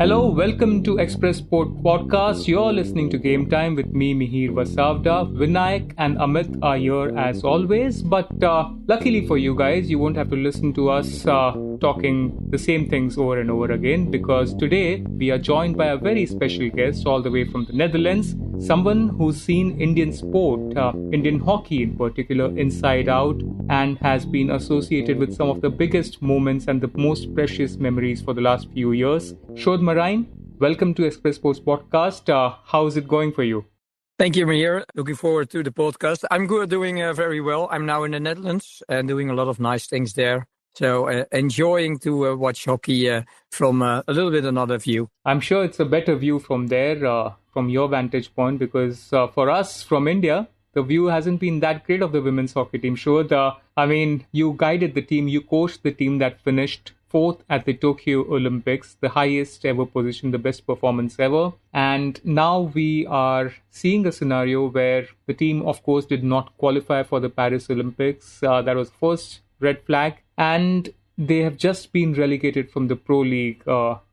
Hello, welcome to Express Sport Podcast. You're listening to Game Time with me, Mihir Vasavda. Vinayakk and Amit are here as always, but luckily for you guys, you won't have to listen to us talking the same things over and over again, because today we are joined by a very special guest all the way from the Netherlands, someone who's seen Indian sport, Indian hockey in particular, inside out, and has been associated with some of the biggest moments and the most precious memories for the last few years. Sjoerd Marijne, welcome to Express Sports Podcast. How is it going for you? Thank you, Mihir. Looking forward to the podcast. I'm good, doing very well. I'm now in the Netherlands and doing a lot of nice things there. So enjoying to watch hockey from a little bit another view. I'm sure it's a better view from there, from your vantage point, because for us from India, the view hasn't been that great of the women's hockey team. Sure, you guided the team, you coached the team that finished fourth at the Tokyo Olympics, the highest ever position, the best performance ever. And now we are seeing a scenario where the team, of course, did not qualify for the Paris Olympics. That was first red flag. And they have just been relegated from the Pro League,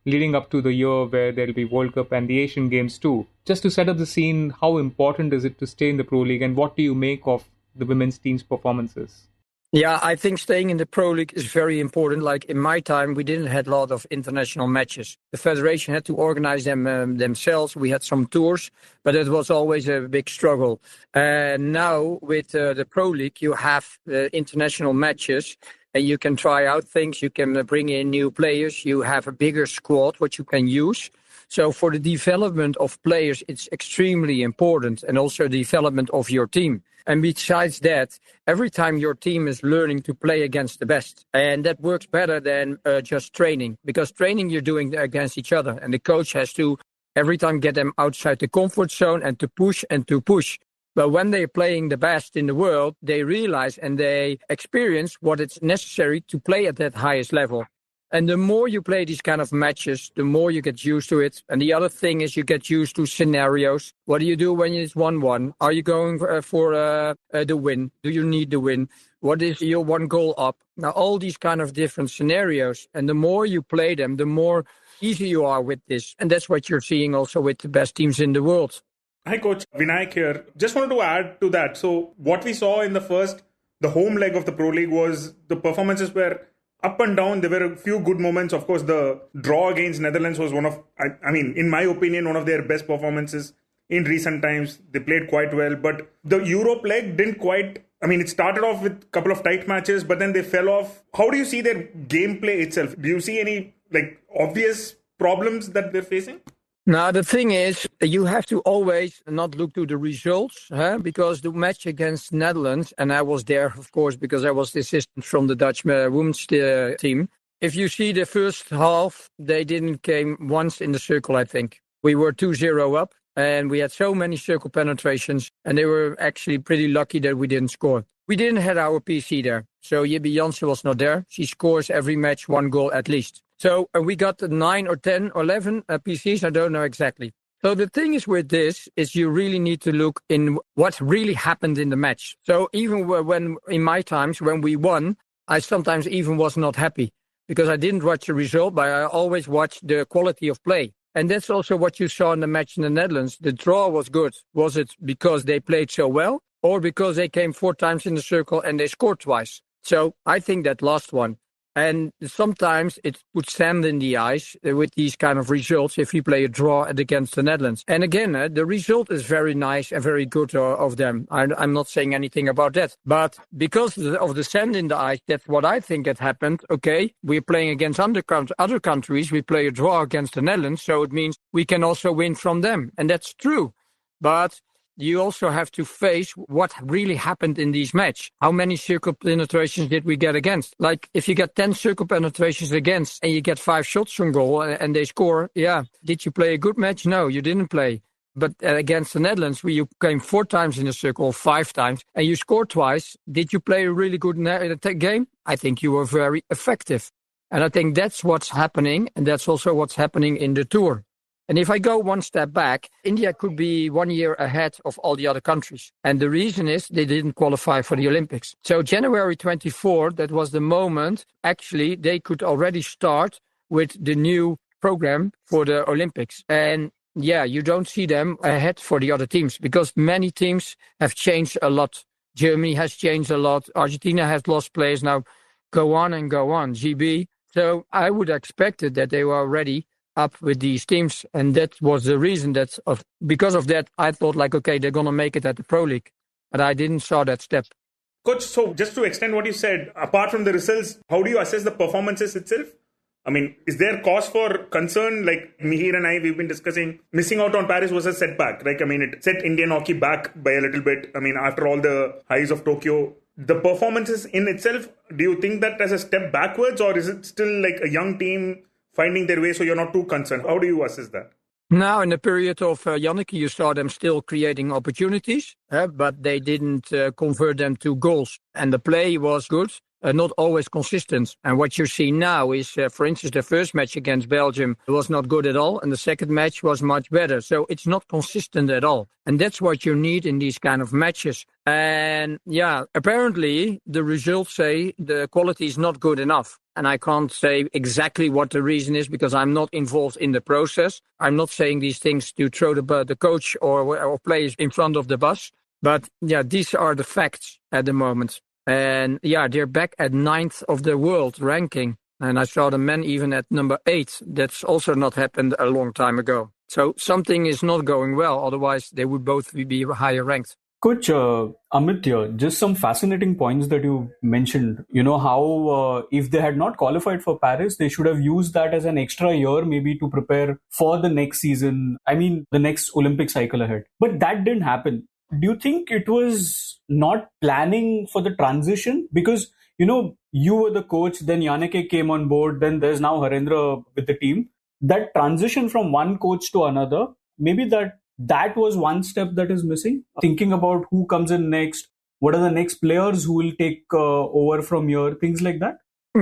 leading up to the year where there'll be World Cup and the Asian Games too. Just to set up the scene, how important is it to stay in the Pro League, and what do you make of the women's team's performances? Yeah, I think staying in the Pro League is very important. Like in my time, we didn't have a lot of international matches. The federation had to organize them themselves. We had some tours, but it was always a big struggle. And now with the Pro League, you have international matches. And you can try out things, you can bring in new players, you have a bigger squad, what you can use. So for the development of players, it's extremely important, and also the development of your team. And besides that, every time your team is learning to play against the best. And that works better than just training, because training you're doing against each other. And the coach has to every time get them outside the comfort zone and to push and to push. But when they're playing the best in the world, they realize and they experience what it's necessary to play at that highest level. And the more you play these kind of matches, the more you get used to it. And the other thing is you get used to scenarios. What do you do when it's 1-1? Are you going for the win? Do you need the win? What is your one goal up? Now, all these kind of different scenarios. And the more you play them, the more easy you are with this. And that's what you're seeing also with the best teams in the world. Hi, Coach. Vinayakk here. Just wanted to add to that. So what we saw in the home leg of the Pro League was the performances were up and down. There were a few good moments. Of course, the draw against Netherlands was one of, in my opinion, one of their best performances in recent times. They played quite well. But the Europe leg didn't quite, it started off with a couple of tight matches, but then they fell off. How do you see their gameplay itself? Do you see any obvious problems that they're facing? Now, the thing is, you have to always not look to the results, because the match against Netherlands, and I was there, of course, because I was the assistant from the Dutch women's team. If you see the first half, they didn't came once in the circle, I think. We were 2-0 up, and we had so many circle penetrations, and they were actually pretty lucky that we didn't score. We didn't have our PC there, so Jibbe Jansen was not there. She scores every match 1 goal at least. So we got 9 or 10 or 11 PCs, I don't know exactly. So the thing is with this is you really need to look in what really happened in the match. So even when in my times when we won, I sometimes even was not happy because I didn't watch the result, but I always watched the quality of play. And that's also what you saw in the match in the Netherlands. The draw was good. Was it because they played so well or because they came 4 times in the circle and they scored twice? So I think that last one. And sometimes it puts sand in the eyes with these kind of results if you play a draw against the Netherlands. And again, the result is very nice and very good of them. I'm not saying anything about that. But because of the sand in the eyes, that's what I think had happened. Okay, we're playing against other countries. We play a draw against the Netherlands, so it means we can also win from them. And that's true. But you also have to face what really happened in these matches. How many circle penetrations did we get against? Like, if you get 10 circle penetrations against and you get 5 shots on goal and they score, yeah. Did you play a good match? No, you didn't play. But against the Netherlands, where you came 4 times in a circle, 5 times, and you scored twice, did you play a really good game? I think you were very effective. And I think that's what's happening, and that's also what's happening in the tour. And if I go one step back, India could be 1 year ahead of all the other countries. And the reason is they didn't qualify for the Olympics. So January 24, that was the moment, actually, they could already start with the new program for the Olympics. And yeah, you don't see them ahead for the other teams because many teams have changed a lot. Germany has changed a lot. Argentina has lost players now. Go on and go on, GB. So I would expect it that they were already up with these teams. And that was the reason that because of that, I thought like, okay, they're going to make it at the Pro League. But I didn't saw that step. Coach, so just to extend what you said, apart from the results, how do you assess the performances itself? I mean, is there cause for concern? Like Mihir and I, we've been discussing, missing out on Paris was a setback. Like, I mean, it set Indian hockey back by a little bit. I mean, after all the highs of Tokyo, the performances in itself, do you think that as a step backwards, or is it still like a young team finding their way so you're not too concerned? How do you assess that? Now, in the period of Janneke, you saw them still creating opportunities, but they didn't convert them to goals. And the play was good, not always consistent. And what you see now is, for instance, the first match against Belgium was not good at all. And the second match was much better. So it's not consistent at all. And that's what you need in these kind of matches. And yeah, apparently the results say the quality is not good enough. And I can't say exactly what the reason is because I'm not involved in the process. I'm not saying these things to throw the coach or players in front of the bus. But yeah, these are the facts at the moment. And yeah, they're back at 9th of the world ranking. And I saw the men even at number 8. That's also not happened a long time ago. So something is not going well. Otherwise, they would both be higher ranked. Coach, Amit here, just some fascinating points that you mentioned. You know, how if they had not qualified for Paris, they should have used that as an extra year maybe to prepare for the next season. I mean, the next Olympic cycle ahead. But that didn't happen. Do you think it was not planning for the transition? Because, you know, you were the coach, then Janneke came on board, then there's now Harendra with the team. That transition from one coach to another, maybe that was one step that is missing. Thinking about who comes in next, what are the next players who will take over from here, things like that.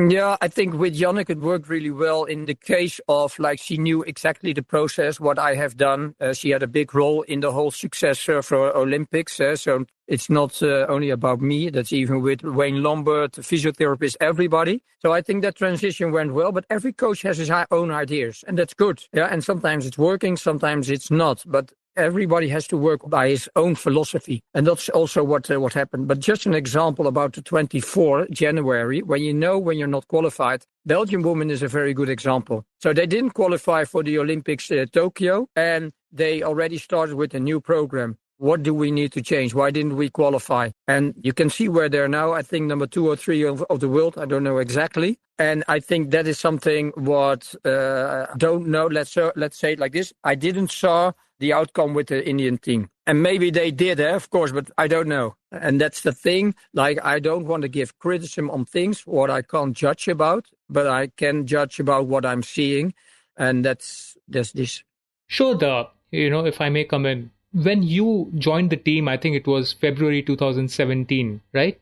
Yeah, I think with Janneke it worked really well in the case of like she knew exactly the process, what I have done. She had a big role in the whole success for Olympics. So it's not only about me. That's even with Wayne Lombard, physiotherapist, everybody. So I think that transition went well. But every coach has his own ideas, and that's good. Yeah, and sometimes it's working, sometimes it's not. But everybody has to work by his own philosophy. And that's also what happened. But just an example about the 24 January, when you're not qualified, Belgian women is a very good example. So they didn't qualify for the Olympics Tokyo, and they already started with a new program. What do we need to change? Why didn't we qualify? And you can see where they're now, I think number 2 or 3 of the world. I don't know exactly. And I think that is something what don't know. Let's say it like this. I didn't saw the outcome with the Indian team. And maybe they did, of course, but I don't know. And that's the thing. Like, I don't want to give criticism on things what I can't judge about, but I can judge about what I'm seeing. And that's this. Sure, if I may come in. When you joined the team, I think it was February 2017, right?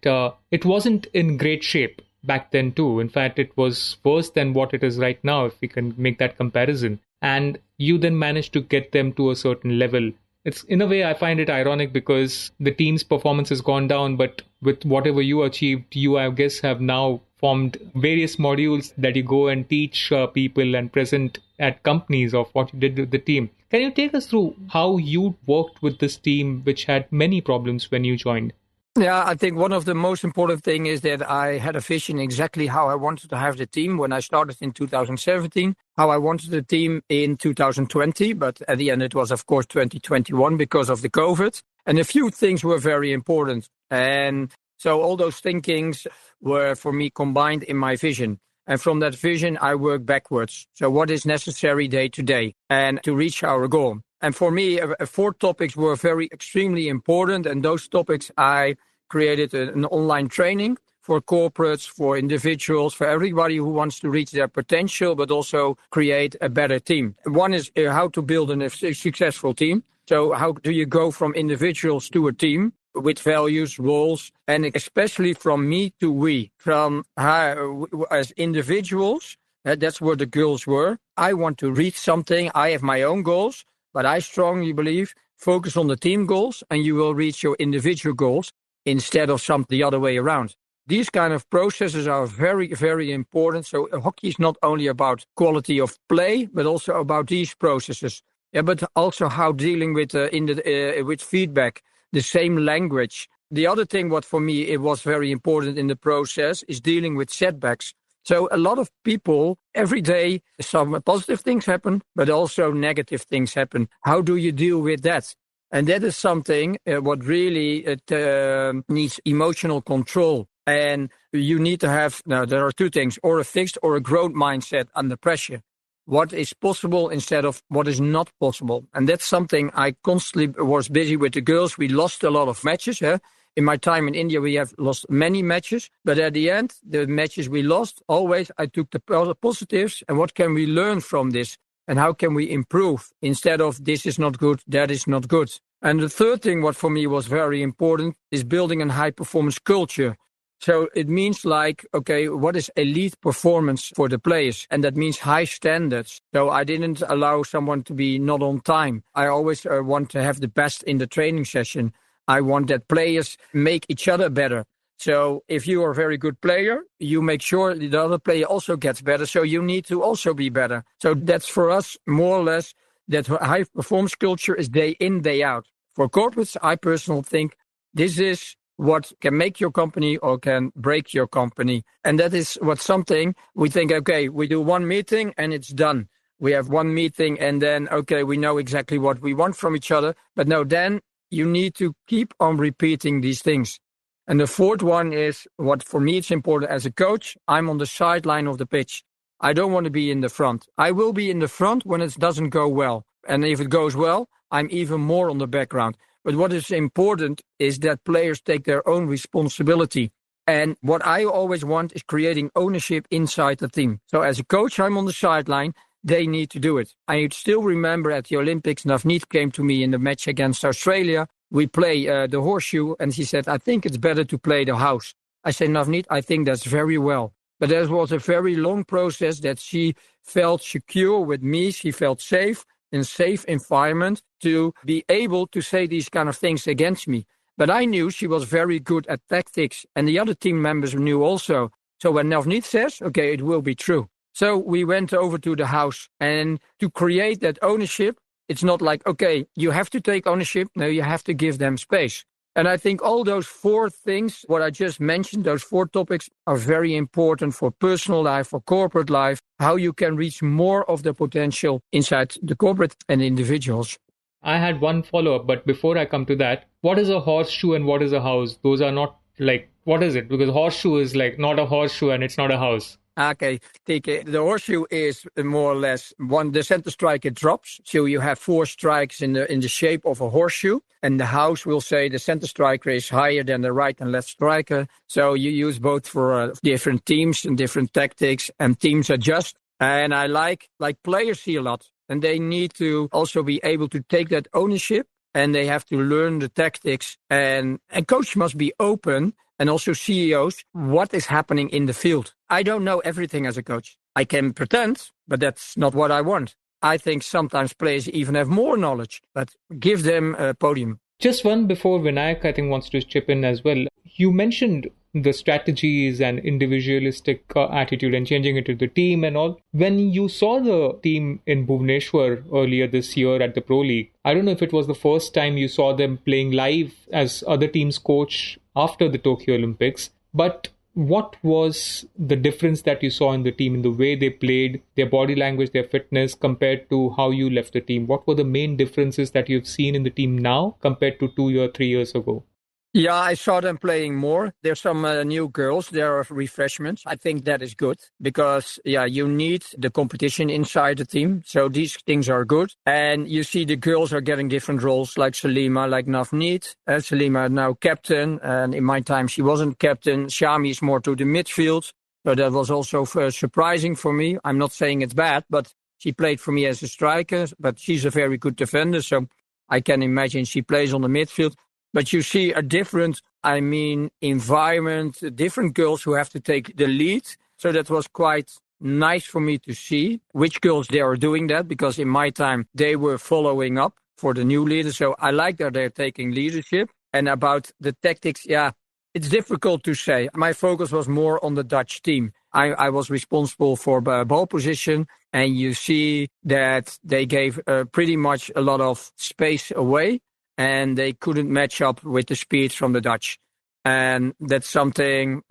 It wasn't in great shape back then too. In fact, it was worse than what it is right now, if we can make that comparison. And you then managed to get them to a certain level. It's, in a way, I find it ironic because the team's performance has gone down, but with whatever you achieved, you, I guess, have now formed various modules that you go and teach people and present at companies of what you did with the team. Can you take us through how you worked with this team, which had many problems when you joined? Yeah, I think one of the most important things is that I had a vision exactly how I wanted to have the team when I started in 2017, how I wanted the team in 2020, but at the end it was, of course, 2021 because of the COVID. And a few things were very important. And so all those thinkings were, for me, combined in my vision. And from that vision, I work backwards. So what is necessary day to day and to reach our goal? And for me, 4 topics were extremely important. And those topics, I created an online training for corporates, for individuals, for everybody who wants to reach their potential, but also create a better team. One is how to build a successful team. So how do you go from individuals to a team with values, roles, and especially from me to we, from as individuals, that's where the goals were. I want to reach something. I have my own goals, but I strongly believe focus on the team goals and you will reach your individual goals instead of the other way around. These kind of processes are very, very important. So hockey is not only about quality of play, but also about these processes. Yeah, but also how dealing with with feedback, the same language. The other thing, what for me it was very important in the process, is dealing with setbacks. So a lot of people, every day, some positive things happen, but also negative things happen. How do you deal with that? And that is something what really needs emotional control. And you need to have, now there are two things, or a fixed or a growth mindset under pressure. What is possible instead of what is not possible. And that's something I constantly was busy with the girls. We lost a lot of matches. Huh? In my time in India, we have lost many matches. But at the end, the matches we lost, always I took the positives and what can we learn from this? And how can we improve instead of this is not good, that is not good. And the third thing, what for me was very important, is building a high performance culture. So it means like, okay, what is elite performance for the players? And that means high standards. So I didn't allow someone to be not on time. I always want to have the best in the training session. I want that players make each other better. So if you are a very good player, you make sure the other player also gets better. So you need to also be better. So that's for us more or less that high performance culture is day in, day out. For corporates, I personally think this is what can make your company or can break your company. And that is what something we think, okay, we do one meeting and it's done. We have one meeting and then, okay, we know exactly what we want from each other. But no, then you need to keep on repeating these things. And the fourth one is what for me it's important as a coach. I'm on the sideline of the pitch. I don't want to be in the front. I will be in the front when it doesn't go well. And if it goes well, I'm even more on the background. But what is important is that players take their own responsibility. And what I always want is creating ownership inside the team. So as a coach, I'm on the sideline. They need to do it. I still remember at the Olympics, Navneet came to me in the match against Australia. We play the horseshoe, and she said, I think it's better to play the house. I said, Navneet, I think that's very well. But there was a very long process that she felt secure with me. She felt safe in a safe environment to be able to say these kind of things against me. But I knew she was very good at tactics, and the other team members knew also. So when Navneet says, okay, it will be true. So we went over to the house, and to create that ownership, it's not like, okay, you have to take ownership. No, you have to give them space. And I think all those four things, what I just mentioned, those four topics are very important for personal life, for corporate life, how you can reach more of the potential inside the corporate and individuals. I had one follow-up, but before I come to that, what is a horseshoe and what is a house? Those are not like, what is it? Because horseshoe is like not a horseshoe and it's not a house. Okay, TK. The horseshoe is more or less the center striker drops. So you have four strikes in the shape of a horseshoe. And the house will say the center striker is higher than the right and left striker. So you use both for different teams and different tactics, and teams adjust. And I like players see a lot. And they need to also be able to take that ownership, and they have to learn the tactics. And coach must be open, and also CEOs, what is happening in the field. I don't know everything as a coach. I can pretend, but that's not what I want. I think sometimes players even have more knowledge, but give them a podium. Just one before Vinayakk, I think, wants to chip in as well. You mentioned the strategies and individualistic attitude and changing it to the team and all. When you saw the team in Bhubaneswar earlier this year at the Pro League, I don't know if it was the first time you saw them playing live as other teams' coach after the Tokyo Olympics, but what was the difference that you saw in the team, in the way they played, their body language, their fitness, compared to how you left the team? What were the main differences that you've seen in the team now compared to 2 or 3 years ago? Yeah, I saw them playing more. There's some new girls. There are refreshments. I think that is good because, you need the competition inside the team. So these things are good. And you see the girls are getting different roles like Salima, like Navneet. Salima now captain. And in my time, she wasn't captain. Shami is more to the midfield. So that was also surprising for me. I'm not saying it's bad, but she played for me as a striker. But she's a very good defender. So I can imagine she plays on the midfield. But you see a different, environment, different girls who have to take the lead. So that was quite nice for me to see which girls they are doing that, because in my time, they were following up for the new leaders. So I like that they're taking leadership. And about the tactics, It's difficult to say. My focus was more on the Dutch team. I was responsible for ball position, and you see that they gave pretty much a lot of space away, and they couldn't match up with the speed from the Dutch. And that's something,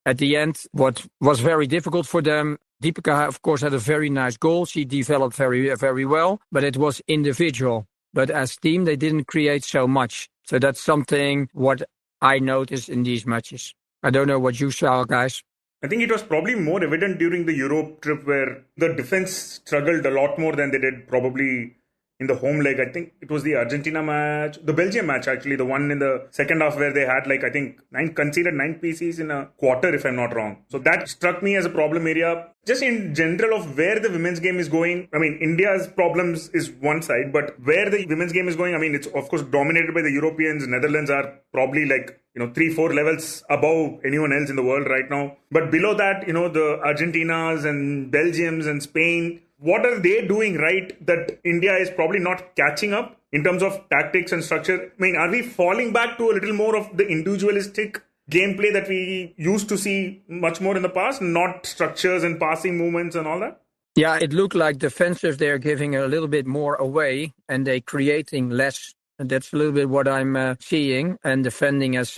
at the end, what was very difficult for them. Deepika, of course, had a very nice goal. She developed very, very well, but it was individual. But as team, they didn't create so much. So that's something what I noticed in these matches. I don't know what you saw, guys. I think it was probably more evident during the Europe trip where the defense struggled a lot more than they did probably in the home leg. I think it was the Argentina match, the Belgium match actually, the one in the second half where they had conceded 9 PCs in a quarter if I'm not wrong. So that struck me as a problem area. Just in general of where the women's game is going. I mean, India's problems is one side, but where the women's game is going, I mean, it's of course dominated by the Europeans. Netherlands are probably 3-4 levels above anyone else in the world right now. But below that, the Argentinas and Belgiums and Spain, what are they doing right that India is probably not catching up in terms of tactics and structure? I mean, are we falling back to a little more of the individualistic gameplay that we used to see much more in the past, not structures and passing movements and all that? Yeah, it looked like defensive, they're giving a little bit more away and they're creating less. And that's a little bit what I'm seeing and defending as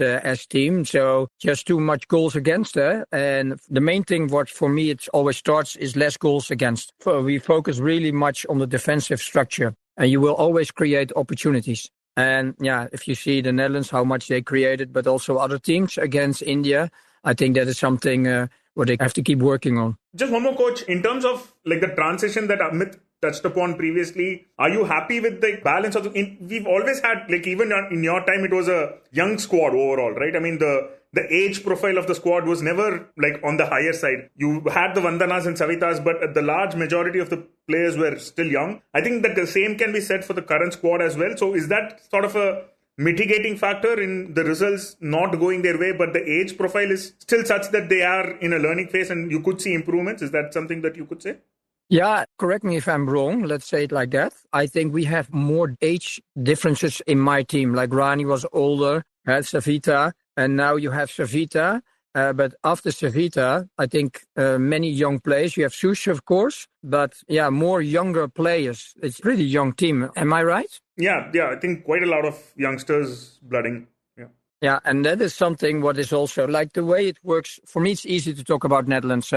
team. So just too much goals against. And the main thing what for me it always starts is less goals against. So we focus really much on the defensive structure and you will always create opportunities. And if you see the Netherlands, how much they created, but also other teams against India, I think that is something what they have to keep working on. Just one more, coach. In terms of the transition that Amit touched upon previously, are you happy with the balance of we've always had, even in your time, it was a young squad overall, right? I mean, the age profile of the squad was never on the higher side. You had the Vandanas and Savitas, but the large majority of the players were still young. I think that the same can be said for the current squad as well. So is that sort of a mitigating factor in the results not going their way, but the age profile is still such that they are in a learning phase and you could see improvements? Is that something that you could say? Yeah, correct me if I'm wrong. Let's say it like that. I think we have more age differences in my team. Like Rani was older, had Savita, and now you have Savita. But after Savita, I think many young players. You have Sush, of course, but more younger players. It's a pretty young team. Am I right? Yeah. I think quite a lot of youngsters blooding. Yeah, and that is something what is also like the way it works. For me, it's easy to talk about Netherlands.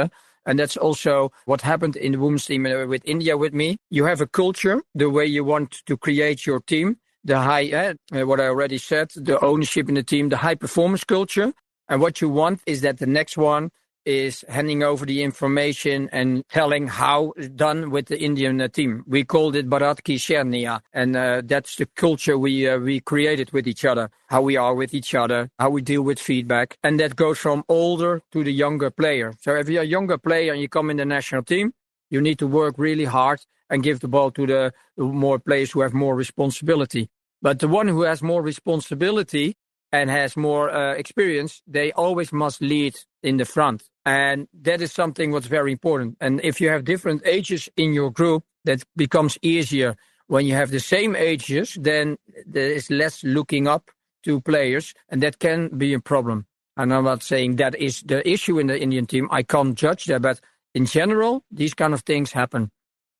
And that's also what happened in the women's team with India with me. You have a culture, the way you want to create your team, the high, what I already said, the ownership in the team, the high performance culture. And what you want is that the next one is handing over the information and telling how it's done with the Indian team. We called it Bharat Ki Sherniya. And that's the culture we created with each other, how we are with each other, how we deal with feedback. And that goes from older to the younger player. So if you're a younger player and you come in the national team, you need to work really hard and give the ball to the more players who have more responsibility. But the one who has more responsibility and has more experience, they always must lead in the front. And that is something what's very important. And if you have different ages in your group, that becomes easier. When you have the same ages, then there is less looking up to players, and that can be a problem. And I'm not saying that is the issue in the Indian team. I can't judge that, but in general, these kind of things happen.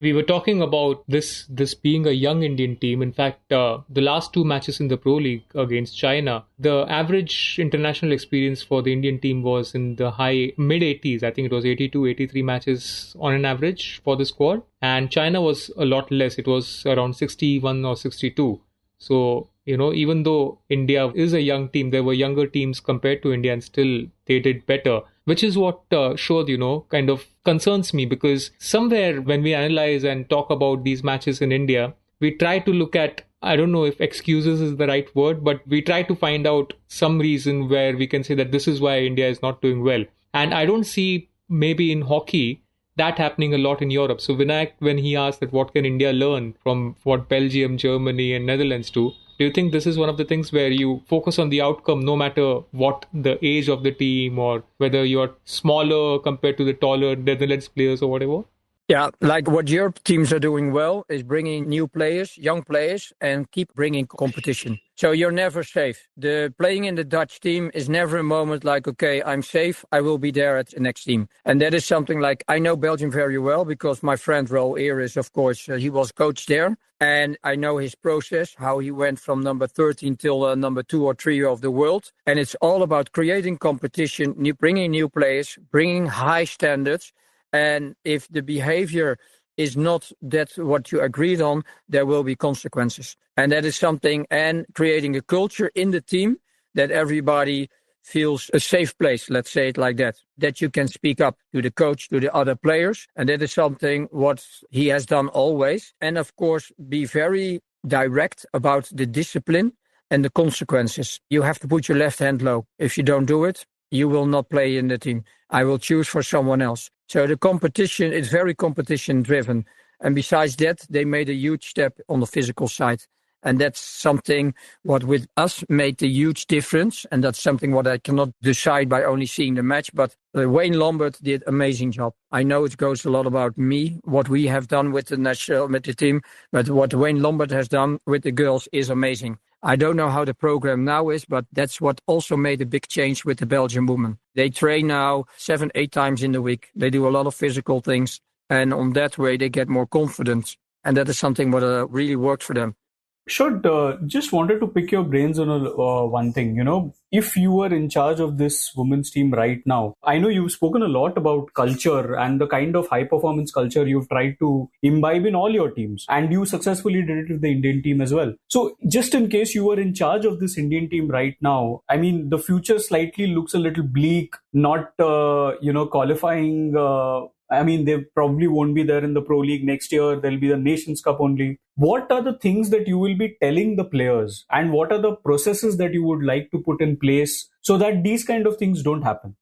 We were talking about this being a young Indian team. In fact, the last 2 matches in the Pro League against China, the average international experience for the Indian team was in the high mid-80s. I think it was 82, 83 matches on an average for the squad. And China was a lot less. It was around 61 or 62. So, even though India is a young team, there were younger teams compared to India and still they did better. Which is what Sjoerd, kind of concerns me, because somewhere when we analyze and talk about these matches in India, we try to look at, I don't know if excuses is the right word, but we try to find out some reason where we can say that this is why India is not doing well. And I don't see maybe in hockey that happening a lot in Europe. So Vinayakk, when he asked that what can India learn from what Belgium, Germany and Netherlands do you think this is one of the things where you focus on the outcome no matter what the age of the team or whether you're smaller compared to the taller Netherlands players or whatever? Yeah, like what your teams are doing well is bringing new players, young players, and keep bringing competition. So you're never safe. The playing in the Dutch team is never a moment like, okay, I'm safe, I will be there at the next team. And that is something like, I know Belgium very well because my friend Raul Eris, of course, he was coach there. And I know his process, how he went from number 13 till number 2 or 3 of the world. And it's all about creating competition, bringing new players, bringing high standards. And if the behavior is not that what you agreed on, there will be consequences. And that is something, and creating a culture in the team that everybody feels a safe place, let's say it like that you can speak up to the coach, to the other players. And that is something what he has done always. And of course, be very direct about the discipline and the consequences. You have to put your left hand low. If you don't do it, you will not play in the team. I will choose for someone else. So the competition is very competition driven. And besides that, they made a huge step on the physical side. And that's something what with us made a huge difference. And that's something what I cannot decide by only seeing the match. But Wayne Lambert did amazing job. I know it goes a lot about me, what we have done with the team. But what Wayne Lambert has done with the girls is amazing. I don't know how the program now is, but that's what also made a big change with the Belgian women. They train now 7-8 times in the week. They do a lot of physical things. And on that way, they get more confidence. And that is something what really worked for them. Sjoerd, just wanted to pick your brains on one thing. If you were in charge of this women's team right now, I know you've spoken a lot about culture and the kind of high performance culture you've tried to imbibe in all your teams, and you successfully did it with the Indian team as well. So just in case you were in charge of this Indian team right now, I mean, the future slightly looks a little bleak, not, qualifying. They probably won't be there in the Pro League next year. There'll be the Nations Cup only. What are the things that you will be telling the players, and what are the processes that you would like to put in place so that these kind of things don't happen?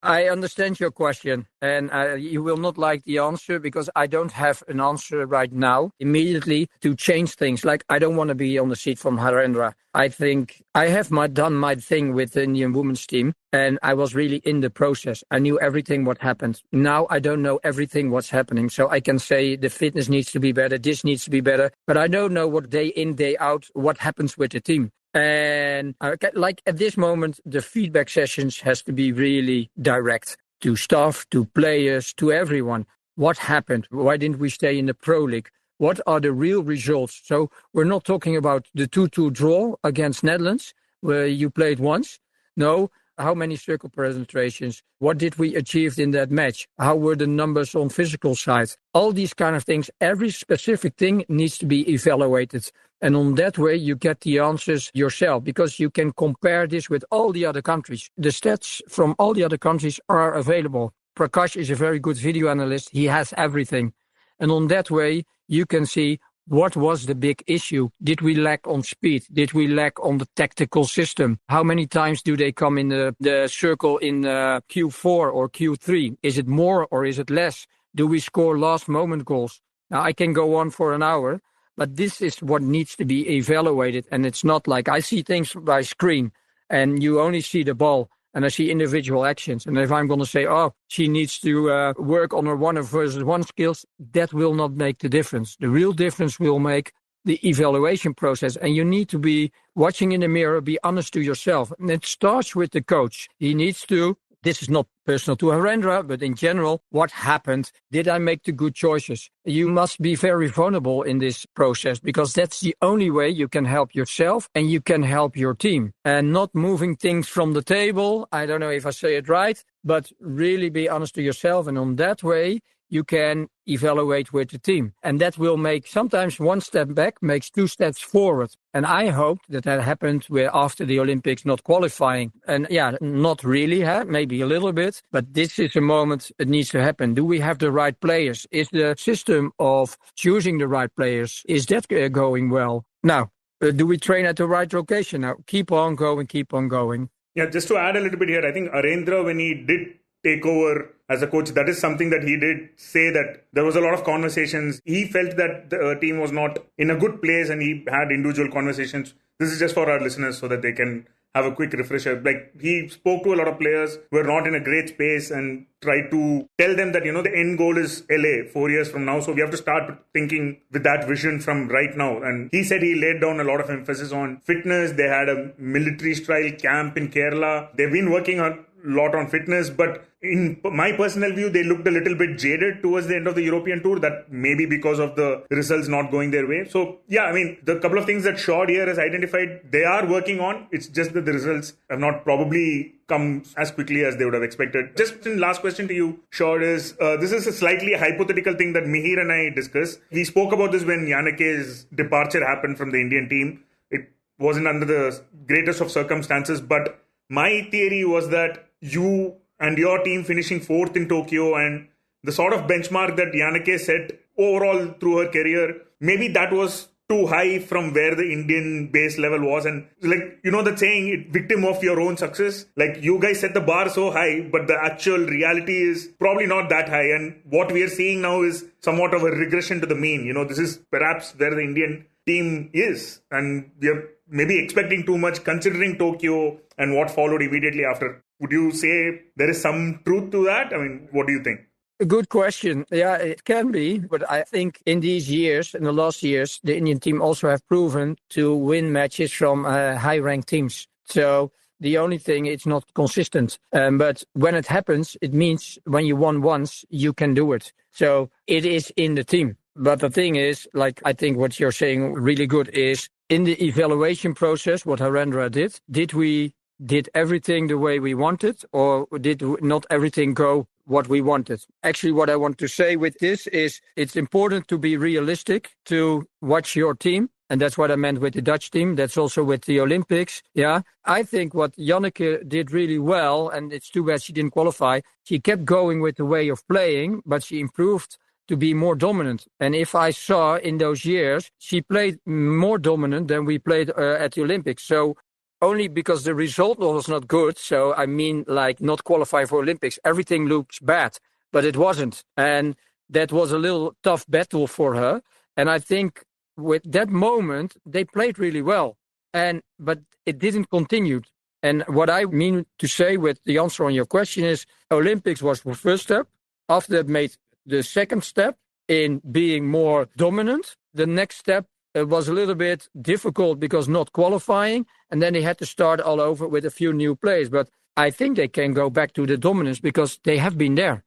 I understand your question, and you will not like the answer because I don't have an answer right now immediately to change things. Like, I don't want to be on the seat from Harendra. I think I have done my thing with the Indian women's team, and I was really in the process. I knew everything what happened. Now I don't know everything what's happening. So I can say the fitness needs to be better, this needs to be better, but I don't know what day in, day out, what happens with the team. And like at this moment, the feedback sessions has to be really direct to staff, to players, to everyone. What happened? Why didn't we stay in the Pro League? What are the real results? So we're not talking about the 2-2 draw against Netherlands, where you played once. No, how many circle penetrations? What did we achieve in that match? How were the numbers on physical side? All these kind of things, every specific thing needs to be evaluated. And on that way, you get the answers yourself because you can compare this with all the other countries. The stats from all the other countries are available. Prakash is a very good video analyst. He has everything. And on that way, you can see what was the big issue. Did we lack on speed? Did we lack on the tactical system? How many times do they come in the circle in Q4 or Q3? Is it more or is it less? Do we score last moment goals? Now, I can go on for an hour. But this is what needs to be evaluated. And it's not like I see things by screen and you only see the ball and I see individual actions. And if I'm going to say, oh, she needs to work on her 1 versus 1 skills, that will not make the difference. The real difference will make the evaluation process. And you need to be watching in the mirror, be honest to yourself. And it starts with the coach. He needs to. This is not personal to Harendra, but in general, what happened? Did I make the good choices? You must be very vulnerable in this process because that's the only way you can help yourself and you can help your team. And not moving things from the table, I don't know if I say it right, but really be honest to yourself. And on that way, you can evaluate with the team. And that will make sometimes 1 step back, makes 2 steps forward. And I hoped that happened after the Olympics not qualifying. And yeah, not really, maybe a little bit. But this is a moment it needs to happen. Do we have the right players? Is the system of choosing the right players, is that going well? Now, do we train at the right location? Now, keep on going, keep on going. Yeah, just to add a little bit here, I think Harendra, when he did take over as a coach, that is something that he did say that there was a lot of conversations. He felt that the team was not in a good place and he had individual conversations. This is just for our listeners so that they can have a quick refresher. Like, he spoke to a lot of players who are not in a great space and tried to tell them that, the end goal is LA 4 years from now. So we have to start thinking with that vision from right now. And he said he laid down a lot of emphasis on fitness. They had a military style camp in Kerala. They've been working a lot on fitness, but in my personal view, they looked a little bit jaded towards the end of the European tour. That maybe because of the results not going their way. So yeah, I mean, the couple of things that Sjoerd here has identified, they are working on. It's just that the results have not probably come as quickly as they would have expected. Just in last question to you, Sjoerd, is this is a slightly hypothetical thing that Mihir and I discussed. We spoke about this when Vinayak's departure happened from the Indian team. It wasn't under the greatest of circumstances, but my theory was that you and your team finishing fourth in Tokyo and the sort of benchmark that Vinayakk set overall through her career, maybe that was too high from where the Indian base level was. And like, the saying, victim of your own success. Like, you guys set the bar so high, but the actual reality is probably not that high. And what we are seeing now is somewhat of a regression to the mean. This is perhaps where the Indian team is. And we are maybe expecting too much considering Tokyo and what followed immediately after. Would you say there is some truth to that? I mean, what do you think? A good question. Yeah, it can be. But I think in these years, in the last years, the Indian team also have proven to win matches from high-ranked teams. So the only thing, it's not consistent. But when it happens, it means when you won once, you can do it. So it is in the team. But the thing is, like, I think what you're saying really good is in the evaluation process, what Harendra did we did everything the way we wanted, or did not everything go what we wanted? Actually, what I want to say with this is it's important to be realistic, to watch your team. And that's what I meant with the Dutch team. That's also with the Olympics. Yeah, I think what Vinayakk did really well, and it's too bad she didn't qualify, she kept going with the way of playing, but she improved to be more dominant. And if I saw in those years, she played more dominant than we played at the Olympics. So only because the result was not good. So I mean, like, not qualify for Olympics. Everything looks bad, but it wasn't. And that was a little tough battle for her. And I think with that moment, they played really well. But it didn't continue. And what I mean to say with the answer on your question is Olympics was the first step. After that made the second step in being more dominant. The next step was a little bit difficult because not qualifying. And then they had to start all over with a few new players. But I think they can go back to the dominance because they have been there.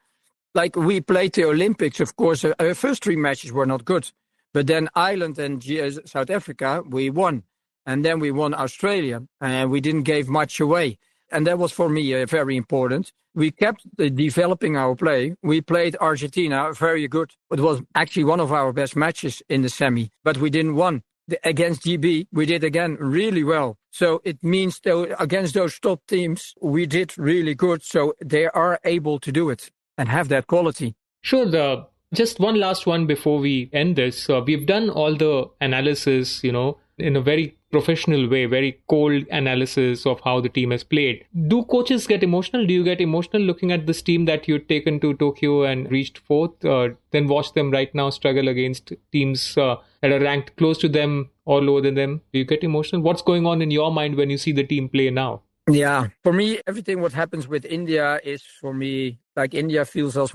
Like, we played the Olympics, of course. Our first three matches were not good. But then Ireland and South Africa, we won. And then we won Australia. And we didn't give much away. And that was for me very important. We kept developing our play. We played Argentina very good. It was actually one of our best matches in the semi, but we didn't win. Against GB, we did again really well. So it means that against those top teams, we did really good. So they are able to do it and have that quality. Sure. Just one last one before we end this. We've done all the analysis, in a very professional way, very cold analysis of how the team has played. Do coaches get emotional? Do you get emotional looking at this team that you'd taken to Tokyo and reached fourth? Then watch them right now struggle against teams that are ranked close to them or lower than them. Do you get emotional? What's going on in your mind when you see the team play now? Yeah, for me, everything what happens with India is, for me, like, India feels as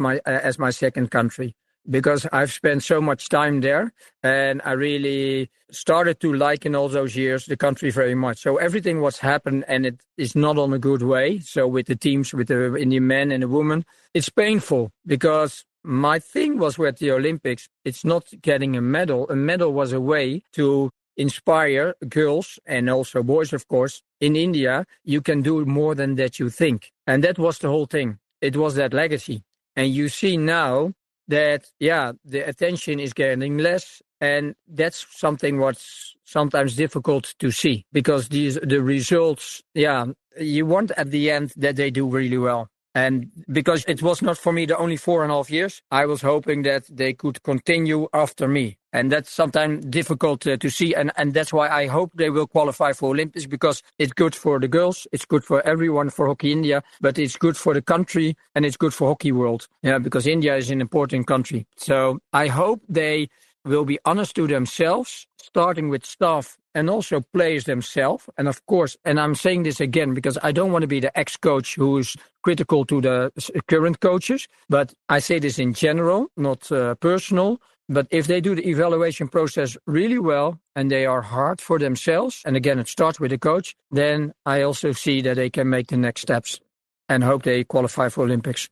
my second country. Because I've spent so much time there and I really started to like in all those years the country very much. So everything what's happened, and it is not on a good way. So with the teams, with the Indian men and the women, it's painful because my thing was with the Olympics, it's not getting a medal. A medal was a way to inspire girls and also boys, of course. In India, you can do more than that you think. And that was the whole thing. It was that legacy. And you see now that, the attention is getting less. And that's something what's sometimes difficult to see because the results, you want at the end that they do really well. And because it was not for me the only 4.5 years, I was hoping that they could continue after me. And that's sometimes difficult to see. And that's why I hope they will qualify for Olympics because it's good for the girls. It's good for everyone, for Hockey India, but it's good for the country and it's good for hockey world. Yeah, because India is an important country. So I hope they will be honest to themselves, starting with staff and also players themselves. And of course, and I'm saying this again because I don't want to be the ex-coach who's critical to the current coaches, but I say this in general, not personal. But if they do the evaluation process really well and they are hard for themselves, and again, it starts with the coach, then I also see that they can make the next steps and hope they qualify for Olympics.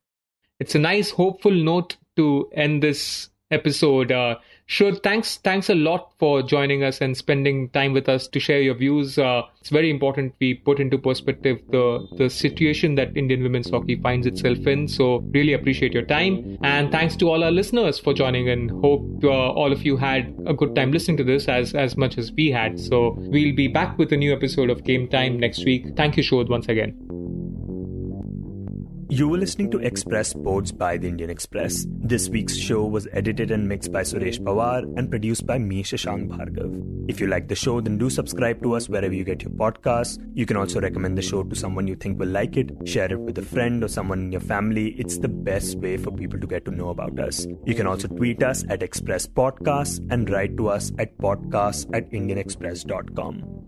It's a nice, hopeful note to end this episode. Sjoerd, thanks a lot for joining us and spending time with us to share your views. It's very important we put into perspective the situation that Indian women's hockey finds itself in. So really appreciate your time. And thanks to all our listeners for joining in. Hope all of you had a good time listening to this as much as we had. So we'll be back with a new episode of Game Time next week. Thank you, Sjoerd, once again. You were listening to Express Sports by the Indian Express. This week's show was edited and mixed by Suresh Pawar and produced by me, Shashank Bhargav. If you like the show, then do subscribe to us wherever you get your podcasts. You can also recommend the show to someone you think will like it, share it with a friend or someone in your family. It's the best way for people to get to know about us. You can also tweet us at Express Podcasts and write to us at podcasts@indianexpress.com.